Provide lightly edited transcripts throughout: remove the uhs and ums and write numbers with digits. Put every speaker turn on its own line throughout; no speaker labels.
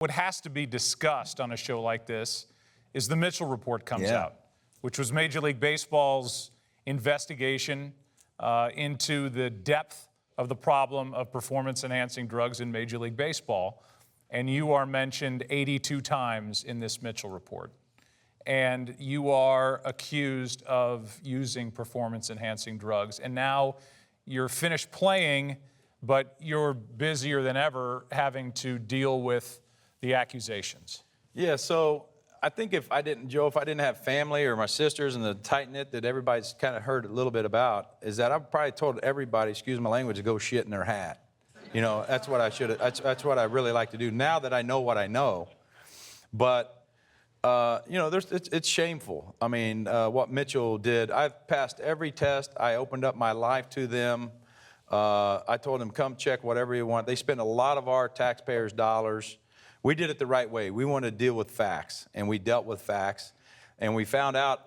What has to be discussed on a show like this is the Mitchell report comes out, which was Major League Baseball's investigation into the depth of the problem of performance-enhancing drugs in Major League Baseball. And you are mentioned 82 times in this Mitchell report. And you are accused of using performance-enhancing drugs. And now you're finished playing, but you're busier than ever having to deal with the accusations.
Yeah, so I think if I didn't have family or my sisters and the tight-knit that everybody's kind of heard a little bit about, is that I've probably told everybody, excuse my language, to go shit in their hat. You know, that's what I should. That's what I really like to do now that I know what I know. But you know, it's shameful. I mean, what Mitchell did. I've passed every test. I opened up my life to them. I told them, come check whatever you want. They spent a lot of our taxpayers' dollars. We did it the right way. We wanted to deal with facts, and we dealt with facts. And we found out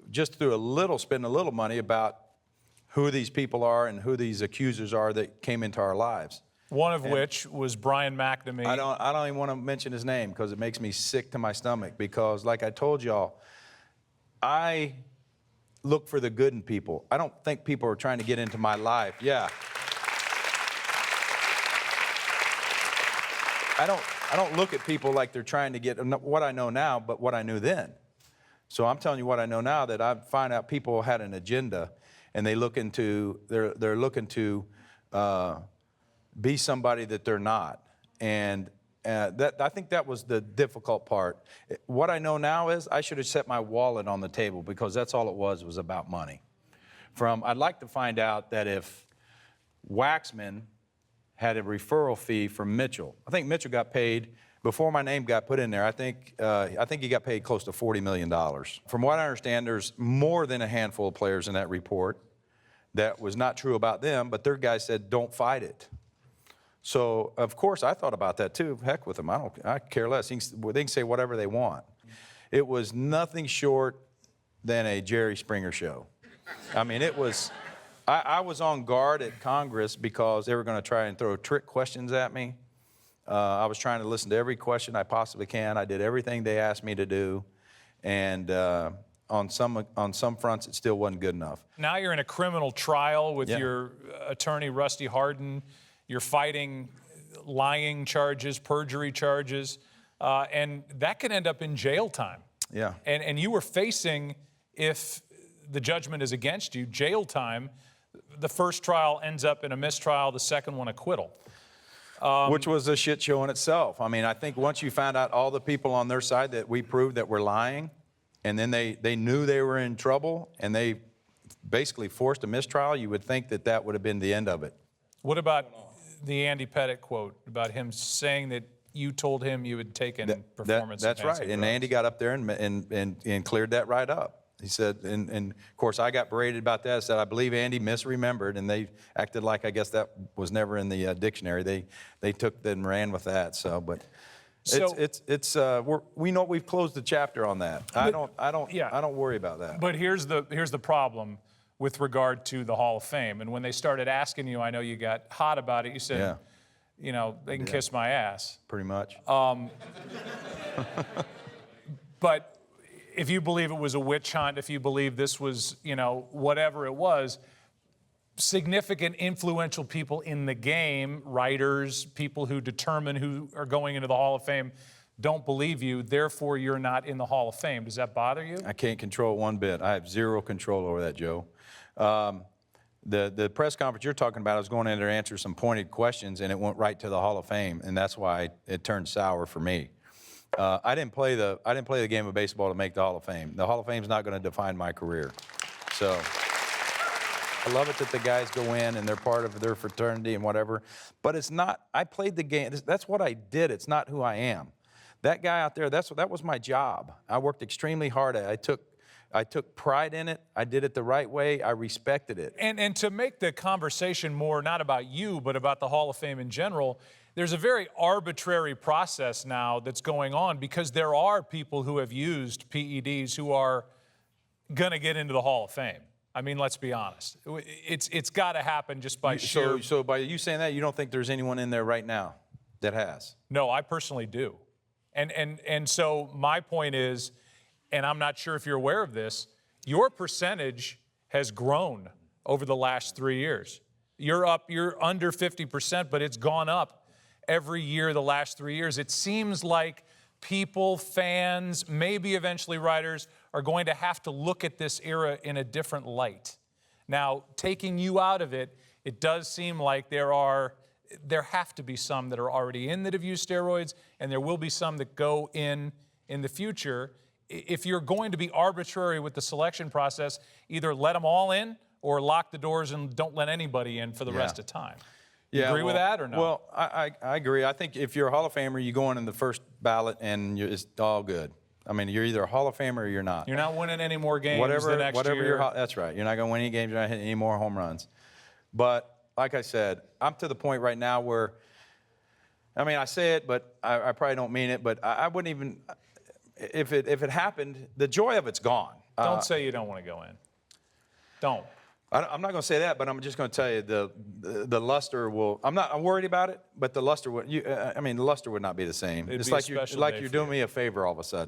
just through spending a little money about who these people are and who these accusers are that came into our lives.
One of which was Brian McNamee.
I don't even want to mention his name because it makes me sick to my stomach because, like I told y'all, I look for the good in people. I don't think people are trying to get into my life. Yeah. I don't look at people like they're trying to get what I know now, but what I knew then. So I'm telling you what I know now, that I find out people had an agenda, and they're looking to be somebody that they're not. And I think that was the difficult part. What I know now is I should have set my wallet on the table because that's all it was about money. I'd like to find out that if Waxman had a referral fee from Mitchell. I think Mitchell got paid, before my name got put in there, I think he got paid close to $40 million. From what I understand, there's more than a handful of players in that report. That was not true about them, but their guy said, don't fight it. So, of course, I thought about that too. Heck with them. I care less. They can say whatever they want. It was nothing short than a Jerry Springer show. I mean, it was... I was on guard at Congress because they were going to try and throw trick questions at me. I was trying to listen to every question I possibly can. I did everything they asked me to do. And on some fronts, it still wasn't good enough.
Now you're in a criminal trial with your attorney, Rusty Hardin. You're fighting lying charges, perjury charges, and that could end up in jail time.
Yeah.
And you were facing, if the judgment is against you, jail time. The first trial ends up in a mistrial, the second one acquittal.
Which was a shit show in itself. I mean, I think once you found out all the people on their side that we proved that were lying, and then they knew they were in trouble, and they basically forced a mistrial, you would think that that would have been the end of it.
What about the Andy Pettitte quote about him saying that you told him you had taken performance?
That's right, and Andy got up there and cleared that right up. He said, and of course I got berated about that. I said, I believe Andy misremembered, and they acted like I guess that was never in the dictionary. They took and ran with that. So, but we know we've closed the chapter on that. I don't worry about that.
But here's the problem with regard to the Hall of Fame. And when they started asking you, I know you got hot about it. You said, you know, they can kiss my ass.
Pretty much.
But if you believe it was a witch hunt, if you believe this was, you know, whatever it was, significant influential people in the game, writers, people who determine who are going into the Hall of Fame, don't believe you, therefore you're not in the Hall of Fame. Does that bother you?
I can't control it one bit. I have zero control over that, Joe. The press conference you're talking about, I was going in there to answer some pointed questions, and it went right to the Hall of Fame, and that's why it turned sour for me. I didn't play the game of baseball to make the Hall of Fame. The Hall of Fame's not going to define my career. So I love it that the guys go in and they're part of their fraternity and whatever. But it's not. I played the game. That's what I did. It's not who I am. That guy out there. That was my job. I worked extremely hard at it. I took pride in it. I did it the right way. I respected it.
And to make the conversation more not about you, but about the Hall of Fame in general, there's a very arbitrary process now that's going on because there are people who have used PEDs who are going to get into the Hall of Fame. I mean, let's be honest. It's got to happen just by sheer...
So by you saying that, you don't think there's anyone in there right now that has?
No, I personally do. And so my point is, and I'm not sure if you're aware of this, your percentage has grown over the last 3 years. You're under 50%, but it's gone up every year the last 3 years. It seems like people, fans, maybe eventually writers are going to have to look at this era in a different light. Now, taking you out of it, it does seem like there have to be some that are already in that have used steroids, and there will be some that go in the future. If you're going to be arbitrary with the selection process, either let them all in or lock the doors and don't let anybody in for the rest of time. You agree with that or no?
Well, I agree. I think if you're a Hall of Famer, you go in the first ballot and it's all good. I mean, you're either a Hall of Famer or you're not.
You're not winning any more games the next year.
That's right. You're not going to win any games. You're not hitting any more home runs. But like I said, I'm to the point right now where, I mean, I say it, but I probably don't mean it. But I wouldn't even, if it happened, the joy of it's gone.
Don't say you don't want to go in. Don't.
I'm not going to say that, but I'm just going to tell you the luster will. I'm worried about it, but the luster would. The luster would not be the same.
It'd
it's
be a
like
special
you're
day
you're
for
doing
you.
me a favor all of a sudden.